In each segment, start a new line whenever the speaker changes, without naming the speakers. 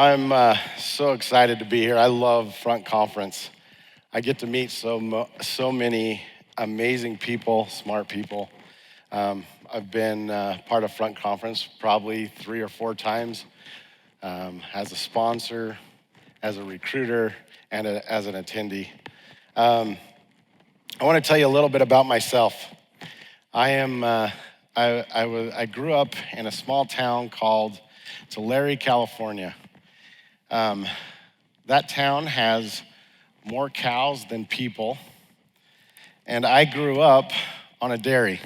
I'm so excited to be here. I love Front Conference. I get to meet so many amazing people, smart people. I've been part of Front Conference probably 3 or 4 times as a sponsor, as a recruiter, and as an attendee. I want to tell you a little bit about myself. I grew up in a small town called Tulare, California. That town has more cows than people, and I grew up on a dairy.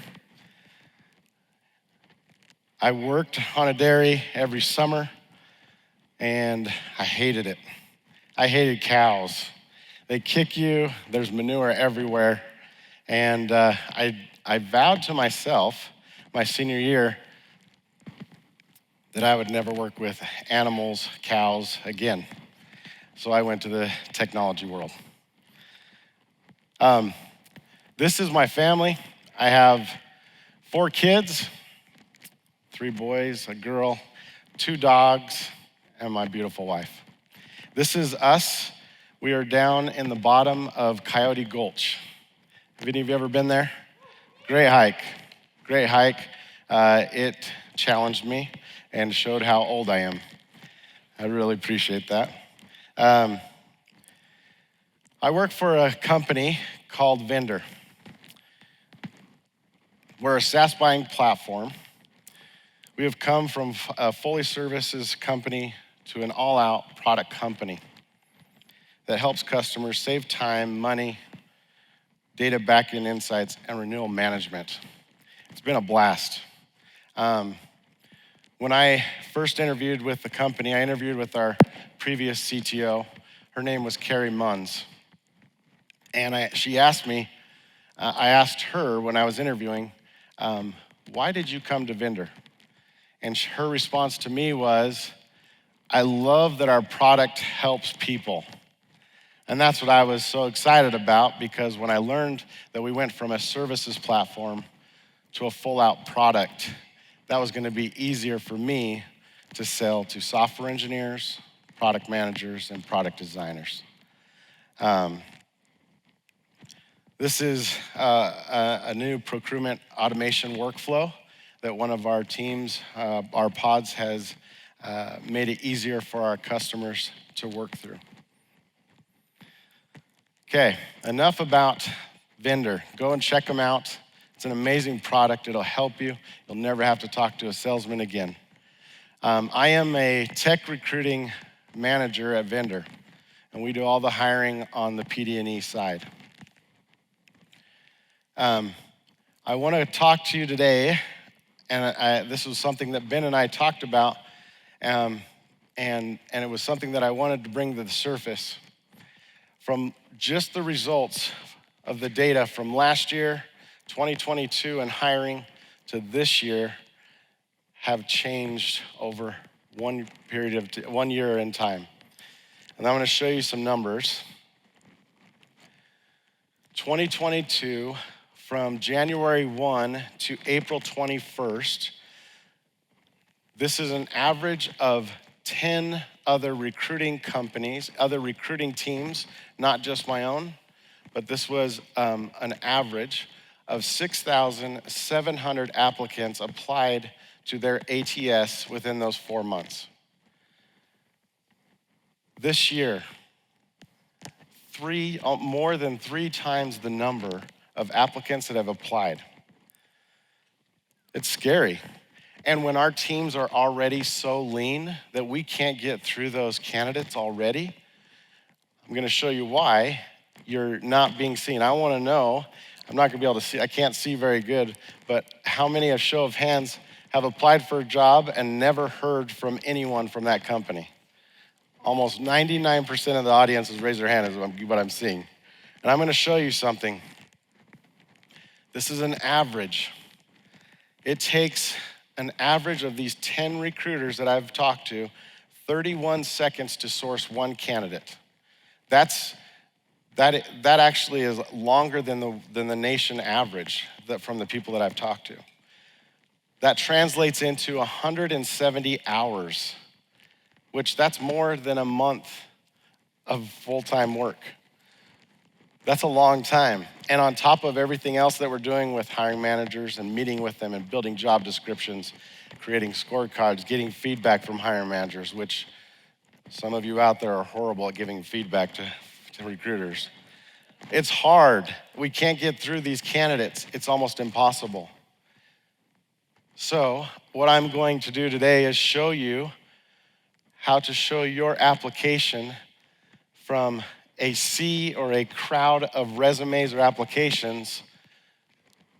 I worked on a dairy every summer, and I hated it. I hated cows. They kick you, there's manure everywhere, and I vowed to myself my senior year that I would never work with animals, cows again. So I went to the technology world. This is my family. I have 4 kids, 3 boys, a girl, 2 dogs, and my beautiful wife. This is us. We are down in the bottom of Coyote Gulch. Have any of you ever been there? Great hike, great hike. It challenged me and showed how old I am. I really appreciate that. I work for a company called Vendor. We're a SaaS buying platform. We have come from a fully services company to an all-out product company that helps customers save time, money, data backend insights, and renewal management. It's been a blast. When I first interviewed with the company, I interviewed with our previous CTO. Her name was Carrie Munns. And she asked me, I asked her when I was interviewing, why did you come to Vendor? And her response to me was, I love that our product helps people. And that's what I was so excited about, because when I learned that we went from a services platform to a full-out product, that was going to be easier for me to sell to software engineers, product managers, and product designers. This is a new procurement automation workflow that one of our teams, our pods, has made it easier for our customers to work through. Okay, enough about Vendor. Go and check them out. It's an amazing product. It'll help you. You'll never have to talk to a salesman again. I am a tech recruiting manager at Vendor, and we do all the hiring on the PD&E side. I want to talk to you today, and this was something that Ben and I talked about, and it was something that I wanted to bring to the surface. From just the results of the data from last year, 2022, and hiring to this year have changed over one year in time. And I'm going to show you some numbers. 2022, from January 1 to April 21st, this is an average of 10 other recruiting companies, other recruiting teams, not just my own, but this was an average of 6,700 applicants applied to their ATS within those 4 months. This year, more than 3 times the number of applicants that have applied. It's scary. And when our teams are already so lean that we can't get through those candidates already, I'm gonna show you why you're not being seen. I wanna know, I'm not gonna be able to see, I can't see very good, but how many, a show of hands, have applied for a job and never heard from anyone from that company? Almost 99% of the audience has raised their hand is what I'm seeing. And I'm gonna show you something. This is an average. It takes an average of these 10 recruiters that I've talked to, 31 seconds to source one candidate. That actually is longer than the nation average from the people that I've talked to. That translates into 170 hours which that's more than a month of full-time work. That's a long time. And on top of everything else that we're doing with hiring managers and meeting with them and building job descriptions, creating scorecards, getting feedback from hiring managers, which some of you out there are horrible at giving feedback to recruiters. It's hard. We can't get through these candidates. It's almost impossible. So what I'm going to do today is show you how to show your application from a sea or a crowd of resumes or applications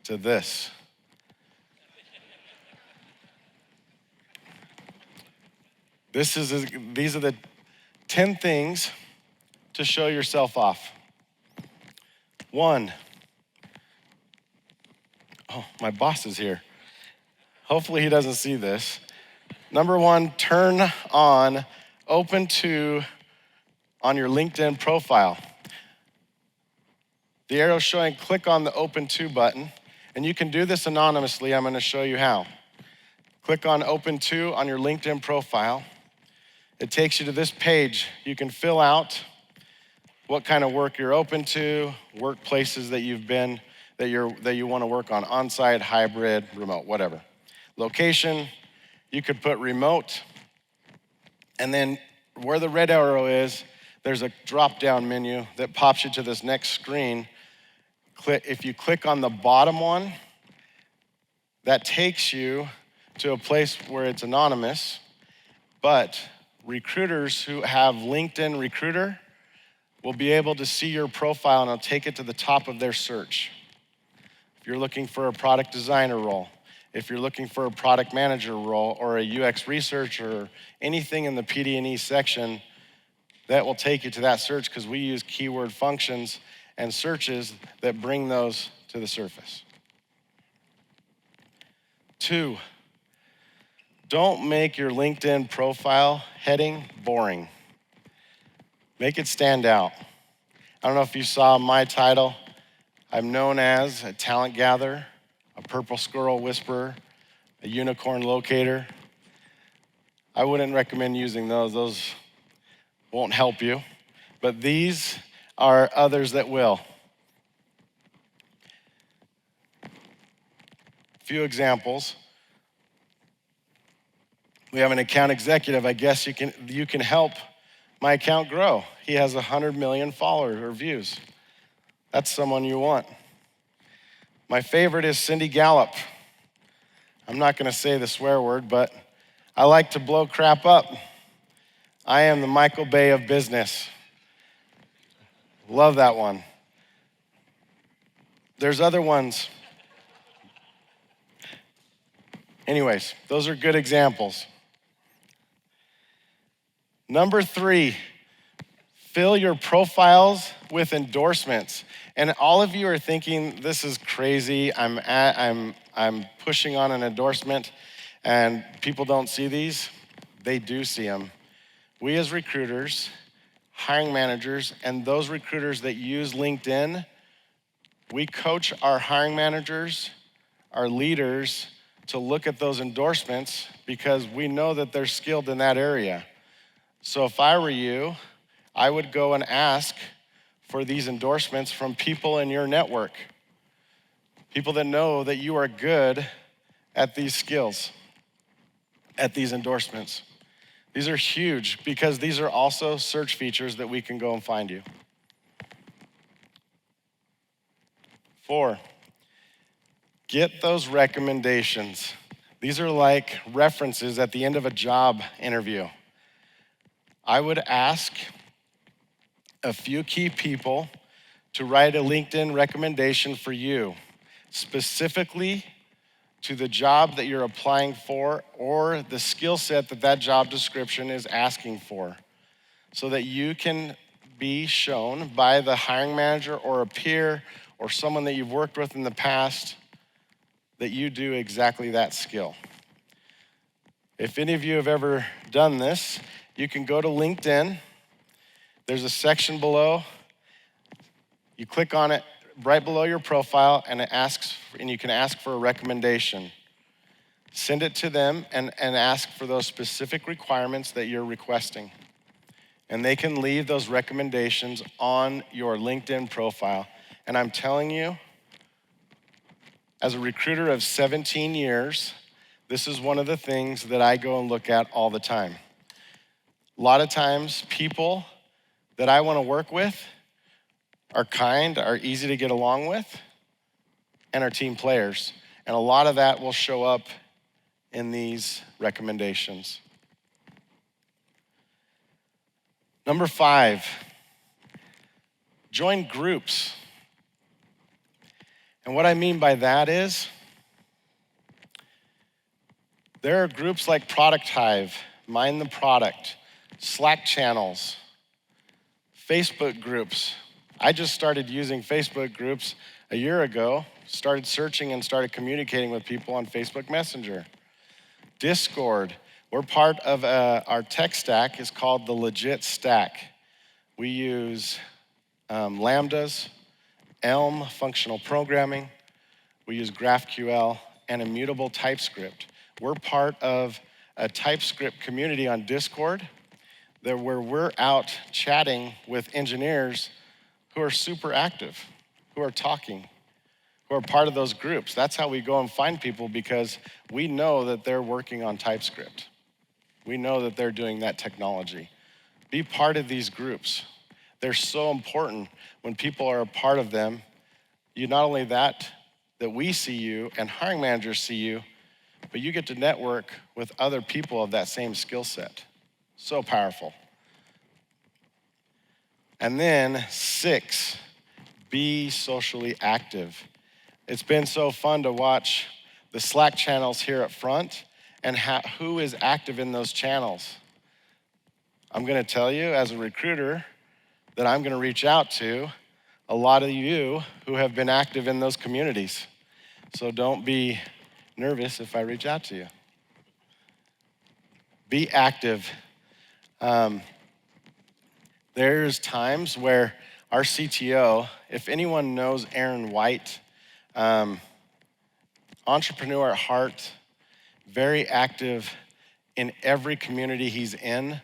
to this. These are the 10 things to show yourself off. 1, oh, my boss is here. Hopefully he doesn't see this. Number 1, turn on Open To on your LinkedIn profile. The arrow showing, click on the Open To button, and you can do this anonymously. I'm gonna show you how. Click on Open To on your LinkedIn profile. It takes you to this page. You can fill out what kind of work you're open to, workplaces that you've been, that you wanna work on-site, hybrid, remote, whatever. Location, you could put remote, and then where the red arrow is, there's a drop-down menu that pops you to this next screen. If you click on the bottom one, that takes you to a place where it's anonymous, but recruiters who have LinkedIn Recruiter will be able to see your profile and it'll take it to the top of their search. If you're looking for a product designer role, if you're looking for a product manager role or a UX researcher, or anything in the PD&E section, that will take you to that search because we use keyword functions and searches that bring those to the surface. 2, don't make your LinkedIn profile heading boring. Make it stand out. I don't know if you saw my title. I'm known as a talent gatherer, a purple squirrel whisperer, a unicorn locator. I wouldn't recommend using those. Those won't help you, but these are others that will. A few examples. We have an account executive. I guess you can help my account grow. He has 100 million followers or views. That's someone you want. My favorite is Cindy Gallup. I'm not gonna say the swear word, but I like to blow crap up. I am the Michael Bay of business. Love that one. There's other ones. Anyways, those are good examples. Number 3, fill your profiles with endorsements. And all of you are thinking, this is crazy. I'm pushing on an endorsement and people don't see these. They do see them. We as recruiters, hiring managers, and those recruiters that use LinkedIn, we coach our hiring managers, our leaders, to look at those endorsements because we know that they're skilled in that area. So if I were you, I would go and ask for these endorsements from people in your network, people that know that you are good at these skills, at these endorsements. These are huge because these are also search features that we can go and find you. 4, get those recommendations. These are like references at the end of a job interview. I would ask a few key people to write a LinkedIn recommendation for you, specifically to the job that you're applying for or the skill set that that job description is asking for, so that you can be shown by the hiring manager or a peer or someone that you've worked with in the past that you do exactly that skill. If any of you have ever done this, you can go to LinkedIn. There's a section below. You click on it right below your profile and you can ask for a recommendation. Send it to them and ask for those specific requirements that you're requesting. And they can leave those recommendations on your LinkedIn profile. And I'm telling you, as a recruiter of 17 years, this is one of the things that I go and look at all the time. A lot of times, people that I want to work with are kind, are easy to get along with, and are team players. And a lot of that will show up in these recommendations. Number 5, join groups. And what I mean by that is, there are groups like Product Hive, Mind the Product, Slack channels, Facebook groups. I just started using Facebook groups a year ago, started searching and started communicating with people on Facebook Messenger. Discord, we're part of our tech stack is called the Legit Stack. We use Lambdas, Elm functional programming, we use GraphQL, and immutable TypeScript. We're part of a TypeScript community on Discord where we're out chatting with engineers who are super active, who are talking, who are part of those groups. That's how we go and find people, because we know that they're working on TypeScript. We know that they're doing that technology. Be part of these groups. They're so important. When people are a part of them, you not only that we see you and hiring managers see you, but you get to network with other people of that same skill set. So powerful. And then 6, be socially active. It's been so fun to watch the Slack channels here up front and who is active in those channels. I'm gonna tell you as a recruiter that I'm gonna reach out to a lot of you who have been active in those communities. So don't be nervous if I reach out to you. Be active. There's times where our CTO, if anyone knows Aaron White, entrepreneur at heart, very active in every community he's in.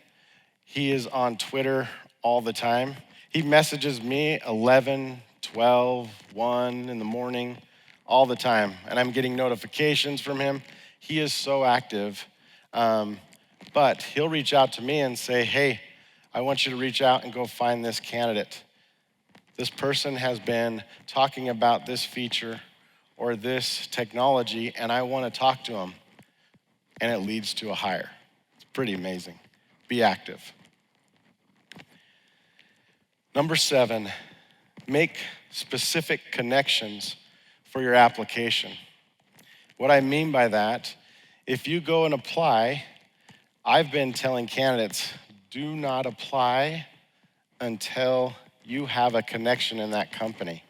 He is on Twitter all the time. He messages me 11, 12, 1 in the morning, all the time. And I'm getting notifications from him. He is so active. But he'll reach out to me and say, hey, I want you to reach out and go find this candidate. This person has been talking about this feature or this technology, and I want to talk to him. And it leads to a hire. It's pretty amazing. Be active. Number 7, make specific connections for your application. What I mean by that, if you go and apply, I've been telling candidates, do not apply until you have a connection in that company.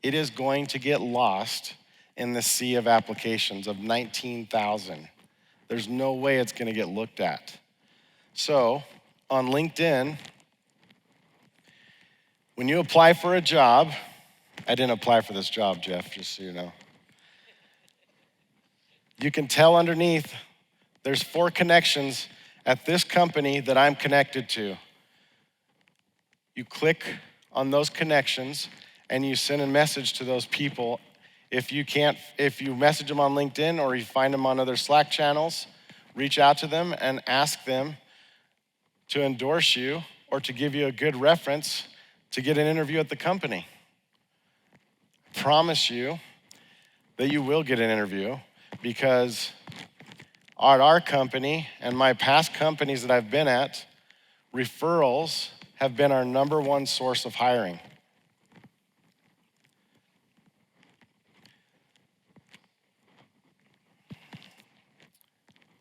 It is going to get lost in the sea of applications of 19,000. There's no way it's gonna get looked at. So on LinkedIn, when you apply for a job, I didn't apply for this job, Jeff, just so you know. You can tell underneath, there's 4 connections at this company that I'm connected to. You click on those connections and you send a message to those people. If you message them on LinkedIn or you find them on other Slack channels, reach out to them and ask them to endorse you or to give you a good reference to get an interview at the company. I promise you that you will get an interview, because at our company and my past companies that I've been at, referrals have been our number 1 source of hiring.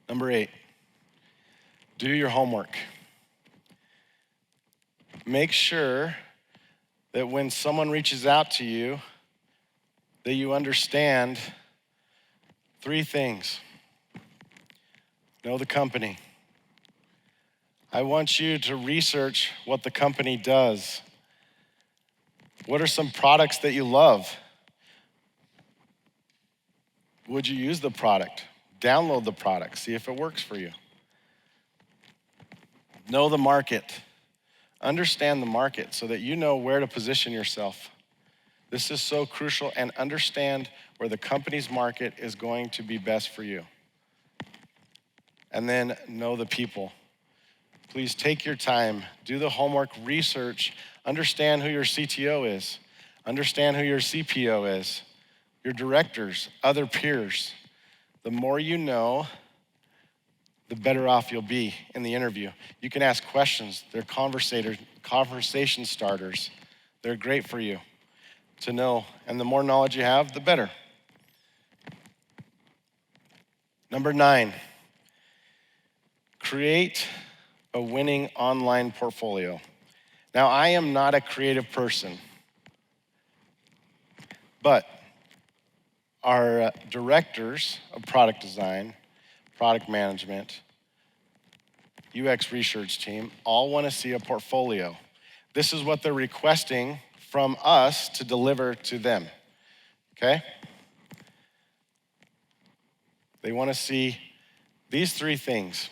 Number 8, do your homework. Make sure that when someone reaches out to you, that you understand 3 things. Know the company. I want you to research what the company does. What are some products that you love? Would you use the product? Download the product, see if it works for you. Know the market. Understand the market so that you know where to position yourself. This is so crucial, and understand where the company's market is going to be best for you. And then know the people. Please take your time, do the homework, research, understand who your CTO is, understand who your CPO is, your directors, other peers. The more you know, the better off you'll be in the interview. You can ask questions. They're conversation starters. They're great for you to know, and the more knowledge you have, the better. Number 9, create a winning online portfolio. Now, I am not a creative person, but our directors of product design, product management, UX research team all want to see a portfolio. This is what they're requesting from us to deliver to them, okay? They want to see these 3 things.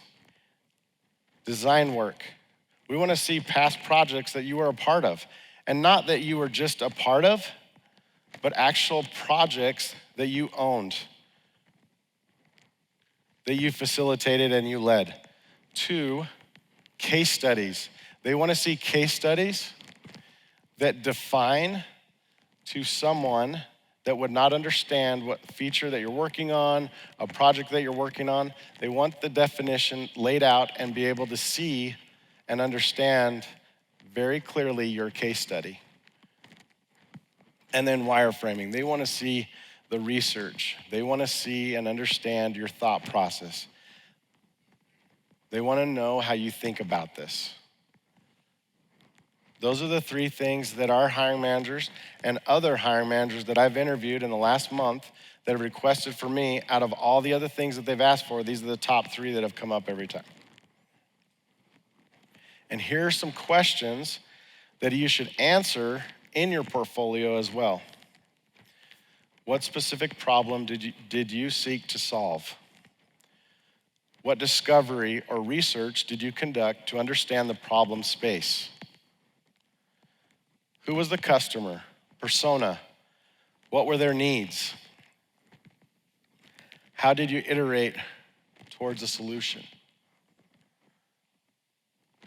Design work. We want to see past projects that you were a part of, and not that you were just a part of, but actual projects that you owned, that you facilitated and you led. 2, case studies. They want to see case studies that define to someone that would not understand what feature that you're working on, a project that you're working on. They want the definition laid out and be able to see and understand very clearly your case study. And then wireframing. They want to see the research. They want to see and understand your thought process. They want to know how you think about this. Those are the 3 things that our hiring managers and other hiring managers that I've interviewed in the last month that have requested for me, out of all the other things that they've asked for, these are the top 3 that have come up every time. And here are some questions that you should answer in your portfolio as well. What specific problem did you seek to solve? What discovery or research did you conduct to understand the problem space? Who was the customer, persona? What were their needs? How did you iterate towards a solution?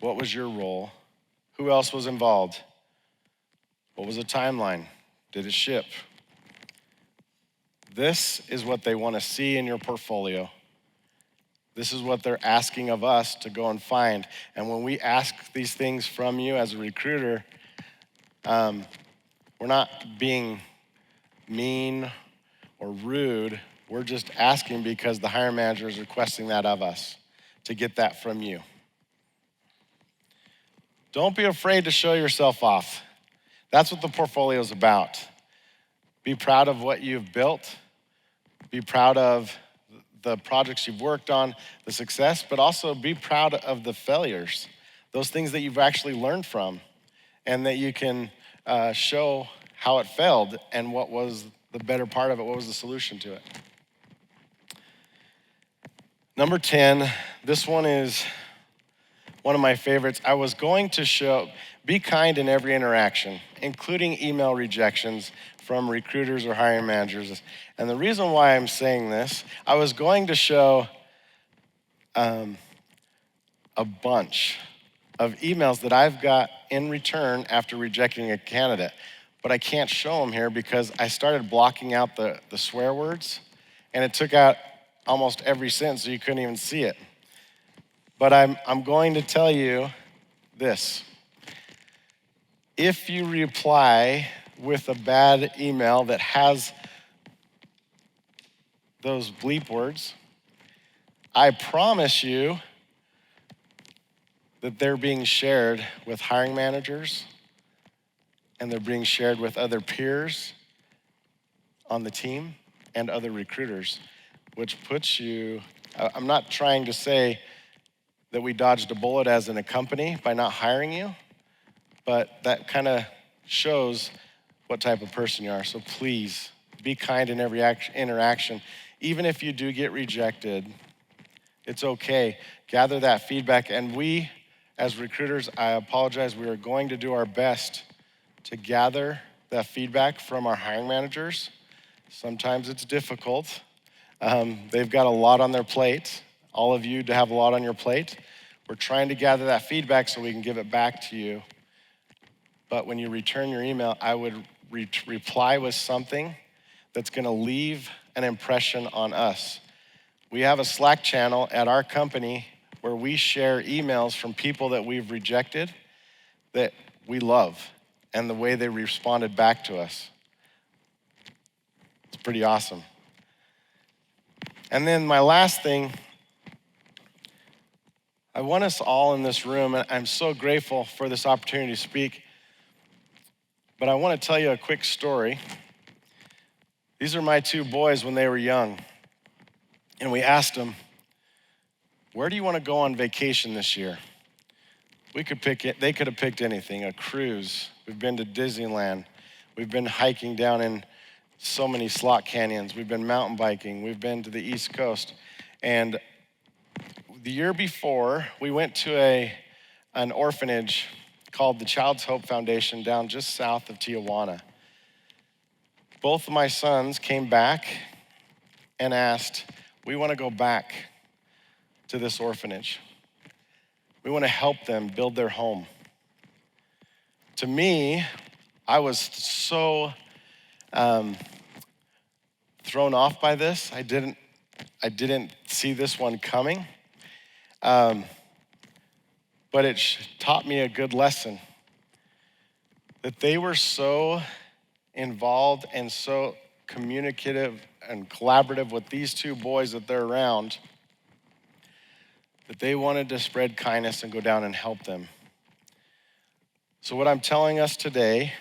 What was your role? Who else was involved? What was the timeline? Did it ship? This is what they want to see in your portfolio. This is what they're asking of us to go and find. And when we ask these things from you as a recruiter, we're not being mean or rude. We're just asking because the hiring manager is requesting that of us, to get that from you. Don't be afraid to show yourself off. That's what the portfolio is about. Be proud of what you've built. Be proud of the projects you've worked on, the success, but also be proud of the failures, those things that you've actually learned from, and that you can show how it failed and what was the better part of it, what was the solution to it. Number 10, this one is one of my favorites. I was going to show, be kind in every interaction, including email rejections from recruiters or hiring managers. And the reason why I'm saying this, I was going to show a bunch of emails that I've got in return after rejecting a candidate, but I can't show them here because I started blocking out the swear words, and it took out almost every sentence, so you couldn't even see it. But I'm going to tell you this. If you reply with a bad email that has those bleep words, I promise you that they're being shared with hiring managers and they're being shared with other peers on the team and other recruiters, which puts you, I'm not trying to say that we dodged a bullet as in a company by not hiring you, but that kind of shows what type of person you are. So please, be kind in every interaction. even if you do get rejected, it's okay. Gather that feedback. And we, as recruiters, I apologize, we are going to do our best to gather that feedback from our hiring managers. Sometimes it's difficult. They've got a lot on their plate. All of you to have a lot on your plate. We're trying to gather that feedback so we can give it back to you. But when you return your email, I would reply with something that's gonna leave an impression on us. We have a Slack channel at our company where we share emails from people that we've rejected that we love and the way they responded back to us. It's pretty awesome. And then my last thing, I want us all in this room, and I'm so grateful for this opportunity to speak, but I want to tell you a quick story. These are my two boys when they were young. And we asked them, where do you want to go on vacation this year? We could pick it, they could have picked anything, a cruise. We've been to Disneyland. We've been hiking down in so many slot canyons. We've been mountain biking. We've been to the East Coast. And the year before, we went to an orphanage called the Child's Hope Foundation down just south of Tijuana. Both of my sons came back and asked, we want to go back to this orphanage. We want to help them build their home. To me, I was so thrown off by this. I didn't see this one coming. But it taught me a good lesson. That they were so involved and so communicative and collaborative with these two boys that they're around, that they wanted to spread kindness and go down and help them. So what I'm telling us today,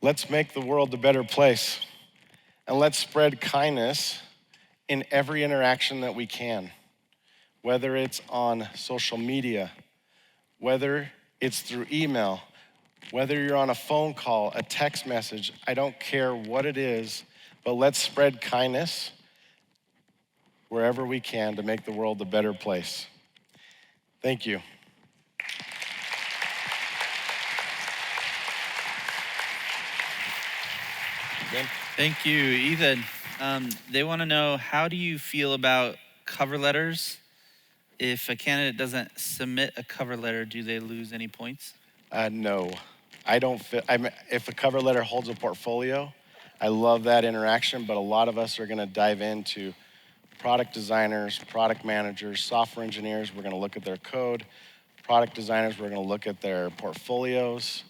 let's make the world a better place, and let's spread kindness in every interaction that we can, whether it's on social media, whether it's through email, whether you're on a phone call, a text message, I don't care what it is, but let's spread kindness wherever we can to make the world a better place. Thank you.
Ben? Thank you, Ethan. They want to know, how do you feel about cover letters? If a candidate doesn't submit a cover letter, do they lose any points?
No, I don't feel, if a cover letter holds a portfolio, I love that interaction, but a lot of us are gonna dive into product designers, product managers, software engineers. We're gonna look at their code. Product designers, we're gonna look at their portfolios.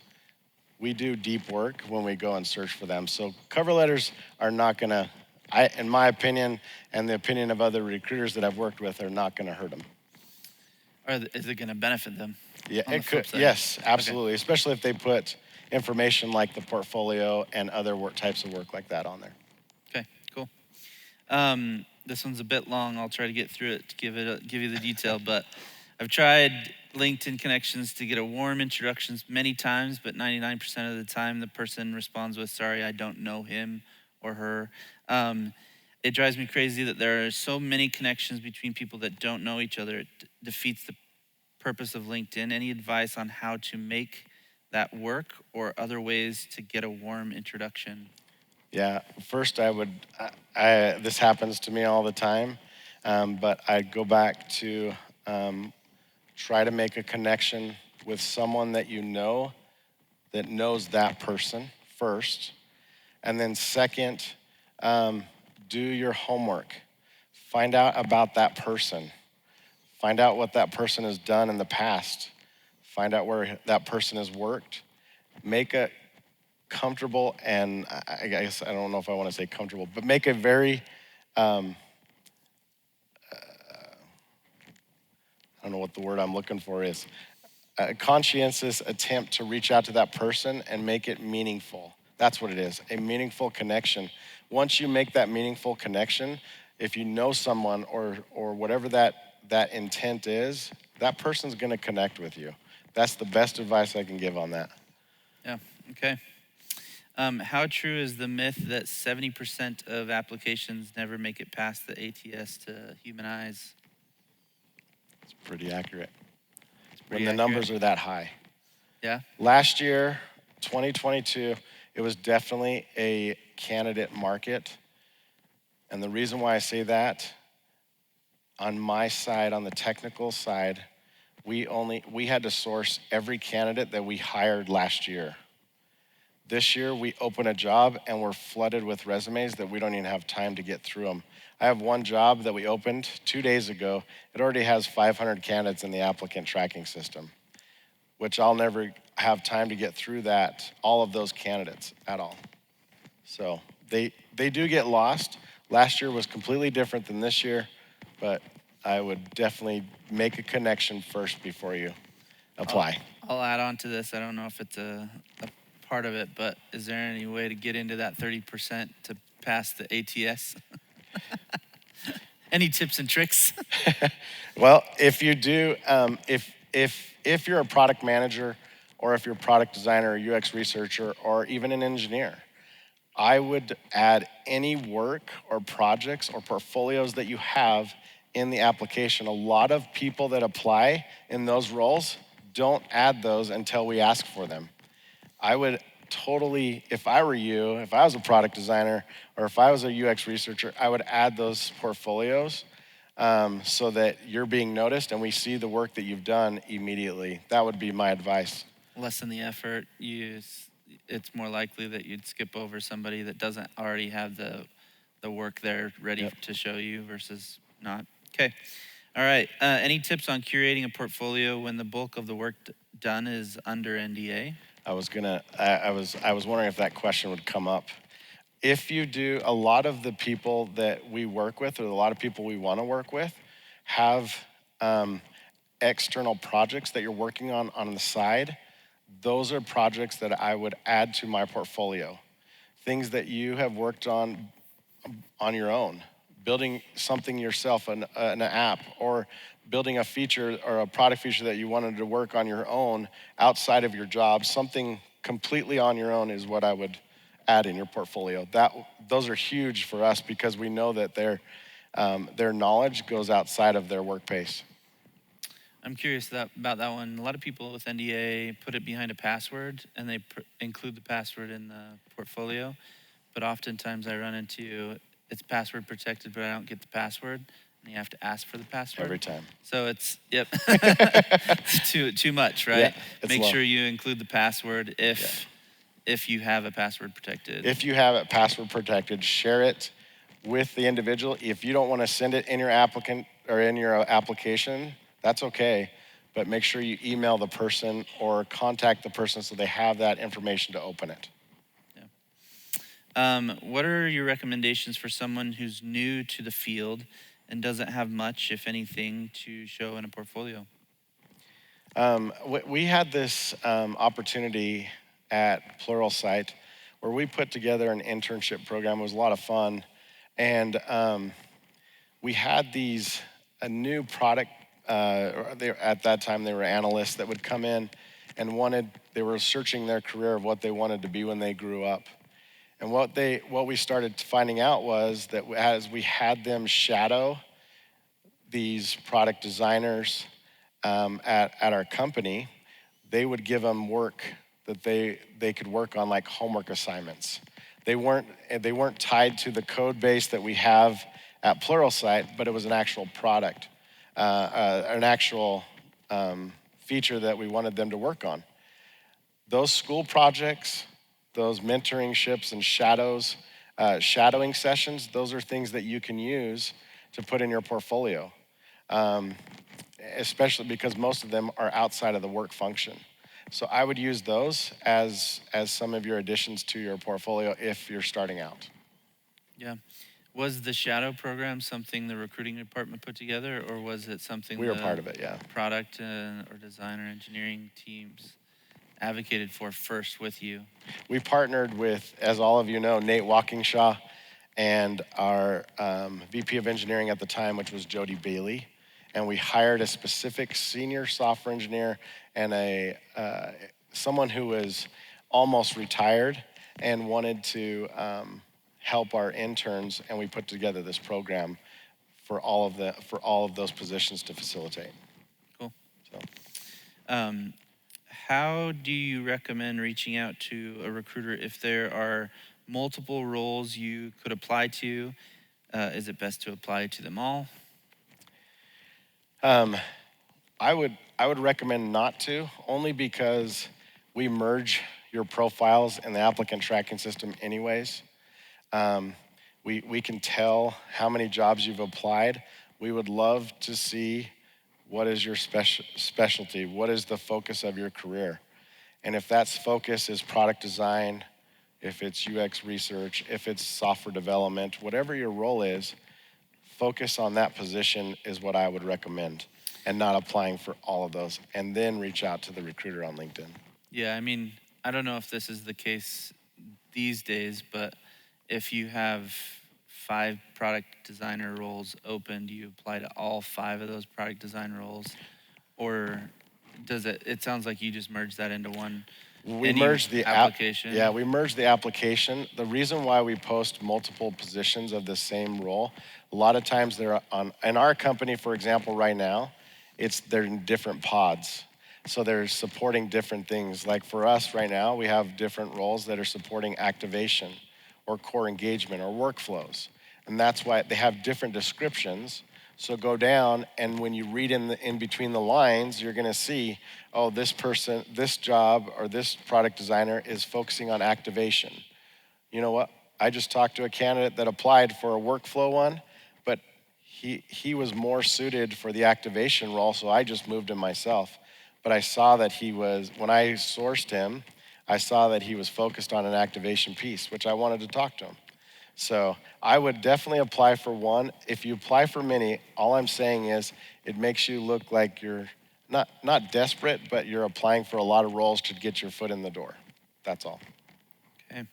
We do deep work when we go and search for them. So cover letters are not gonna, in my opinion, and the opinion of other recruiters that I've worked with, are not gonna hurt them.
Or is it gonna benefit them?
Yeah, it could. Yes, absolutely. Okay. Especially if they put information like the portfolio and other types of work like that on there.
Okay, cool. This one's a bit long. I'll try to get through it to give you the detail. But I've tried LinkedIn connections to get a warm introductions many times, but 99% of the time the person responds with, "Sorry, I don't know him or her." It drives me crazy that there are so many connections between people that don't know each other. It defeats the purpose of LinkedIn. Any advice on how to make that work, or other ways to get a warm introduction?
Yeah, first this happens to me all the time, but I'd go back to try to make a connection with someone that you know that knows that person first. And then second, do your homework. Find out about that person. Find out what that person has done in the past. Find out where that person has worked. Make a comfortable, and I guess I don't know if I want to say comfortable, but make a very, I don't know what the word I'm looking for is, a conscientious attempt to reach out to that person and make it meaningful. That's what it is, a meaningful connection. Once you make that meaningful connection, if you know someone or whatever that intent is, that person's gonna connect with you. That's the best advice I can give on that.
Yeah, okay. How true is the myth that 70% of applications never make it past the ATS to human eyes?
It's pretty accurate
It's
when
pretty
the
accurate.
numbers are that high.
Yeah.
Last year, 2022, it was definitely a candidate market. And the reason why I say that, on my side, on the technical side, we had to source every candidate that we hired last year. This year, we open a job and we're flooded with resumes that we don't even have time to get through them. I have one job that we opened 2 days ago. It already has 500 candidates in the applicant tracking system, which I'll never have time to get through all of those candidates at all. So they do get lost. Last year was completely different than this year, but I would definitely make a connection first before you apply.
I'll add on to this. I don't know if it's a part of it, but is there any way to get into that 30% to pass the ATS? Any tips and tricks?
Well, if you do, if you're a product manager, or if you're a product designer, or UX researcher, or even an engineer, I would add any work or projects or portfolios that you have in the application. A lot of people that apply in those roles don't add those until we ask for them. I would totally, if I were you, if I was a product designer, or if I was a UX researcher, I would add those portfolios so that you're being noticed and we see the work that you've done immediately. That would be my advice.
Lessen the effort. It's more likely that you'd skip over somebody that doesn't already have the work there ready
Yep.
to show you versus not. Okay. All right. Any tips on curating a portfolio when the bulk of the work done is under NDA?
I was wondering if that question would come up. If you do, a lot of the people that we work with, or a lot of people we want to work with, have external projects that you're working on the side. Those are projects that I would add to my portfolio. Things that you have worked on your own, building something yourself, an app, or building a feature or a product feature that you wanted to work on your own outside of your job. Something completely on your own is what I would add in your portfolio. Those are huge for us because we know that their knowledge goes outside of their workplace.
I'm curious about that one. A lot of people with NDA put it behind a password and they include the password in the portfolio. But oftentimes I run into it's password protected, but I don't get the password. And you have to ask for the password.
Every time.
So it's, yep. It's too much, right?
Yeah,
Make
low.
sure you include the password if you have a password protected.
If you have it password protected, share it with the individual. If you don't want to send it in your applicant or in your application, that's okay. But make sure you email the person or contact the person so they have that information to open it.
What are your recommendations for someone who's new to the field and doesn't have much, if anything, to show in a portfolio?
We had this opportunity at Pluralsight where we put together an internship program. It was a lot of fun. And we had a new product, at that time they were analysts that would come in and they were searching their career of what they wanted to be when they grew up. And what we started finding out was that as we had them shadow these product designers at our company, they would give them work that they could work on, like homework assignments. They weren't tied to the code base that we have at Pluralsight, but it was an actual product, an actual feature that we wanted them to work on. Those school projects, those mentoringships and shadowing sessions, those are things that you can use to put in your portfolio, especially because most of them are outside of the work function. So I would use those as some of your additions to your portfolio if you're starting out.
Yeah. Was the shadow program something the recruiting department put together, or was it something
we were part of it? Yeah.
Product or design or engineering teams advocated for first with you?
We partnered with, as all of you know, Nate Walkingshaw and our VP of engineering at the time, which was Jody Bailey. And we hired a specific senior software engineer and someone who was almost retired and wanted to help our interns, and we put together this program for all of those positions to facilitate.
Cool.
So.
How do you recommend reaching out to a recruiter if there are multiple roles you could apply to? Is it best to apply to them all?
I would recommend not to, only because we merge your profiles in the applicant tracking system anyways. We can tell how many jobs you've applied. We would love to see what is your specialty, what is the focus of your career. And if that focus is product design, if it's UX research, if it's software development, whatever your role is, focus on that position is what I would recommend, and not applying for all of those, and then reach out to the recruiter on LinkedIn.
Yeah, I mean, I don't know if this is the case these days, but if you have 5 product designer roles open, do you apply to all 5 of those product design roles? Or does it sounds like you just merge that into one
We merged the
application?
Yeah, we merged the application. The reason why we post multiple positions of the same role, a lot of times they're on, in our company, for example, right now, they're in different pods. So they're supporting different things. Like for us right now, we have different roles that are supporting activation or core engagement or workflows. And that's why they have different descriptions. So go down, and when you read in between the lines, you're gonna see, oh, this person, this job, or this product designer is focusing on activation. You know what? I just talked to a candidate that applied for a workflow one, but he was more suited for the activation role, so I just moved him myself. But I saw that when I sourced him, I saw that he was focused on an activation piece, which I wanted to talk to him. So I would definitely apply for one. If you apply for many, all I'm saying is it makes you look like you're not desperate, but you're applying for a lot of roles to get your foot in the door. That's all.
Okay.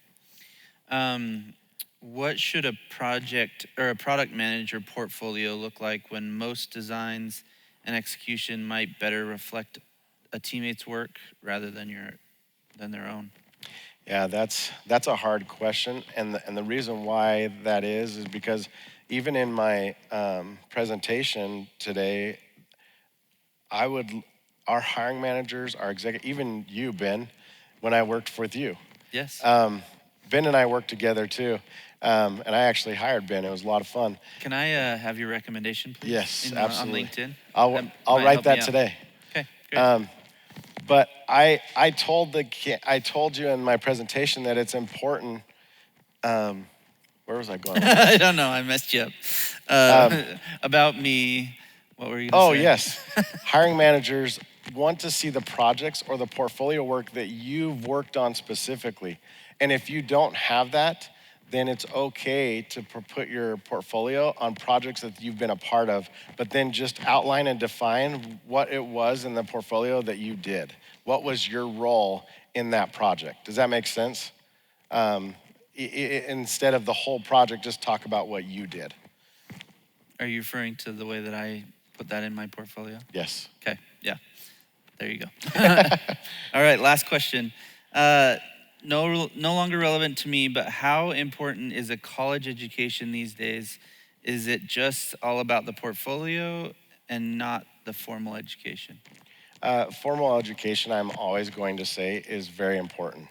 What should a project or a product manager portfolio look like when most designs and execution might better reflect a teammate's work rather than their own?
Yeah, that's a hard question, and the reason why that is because even in my presentation today, our hiring managers, our executive, even you, Ben, when I worked with you.
Yes.
Ben and I worked together too, and I actually hired Ben. It was a lot of fun.
Can I have your recommendation, please?
Yes, absolutely.
On LinkedIn.
I'll write that today.
Okay, great.
But I told you in my presentation that it's important. Where was I going?
I don't know. I messed you up. About me. What were you going to say?
Oh, yes. Hiring managers want to see the projects or the portfolio work that you've worked on specifically. And if you don't have that, then it's okay to put your portfolio on projects that you've been a part of, but then just outline and define what it was in the portfolio that you did. What was your role in that project? Does that make sense? Instead of the whole project, just talk about what you did.
Are you referring to the way that I put that in my portfolio?
Yes.
Okay, yeah. There you go. All right, last question. No longer relevant to me, but how important is a college education these days? Is it just all about the portfolio and not the formal education?
Formal education, I'm always going to say, is very important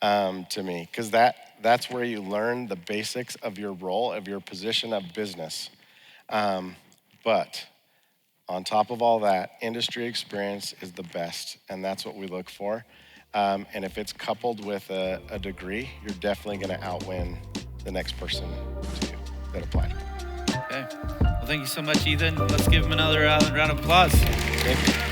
to me, because that's where you learn the basics of your role, of your position of business. But on top of all that, industry experience is the best, and that's what we look for. And if it's coupled with a degree, you're definitely going to outwin the next person to you that applied.
Okay. Well, thank you so much, Ethan. Let's give him another round of applause.
Thank you.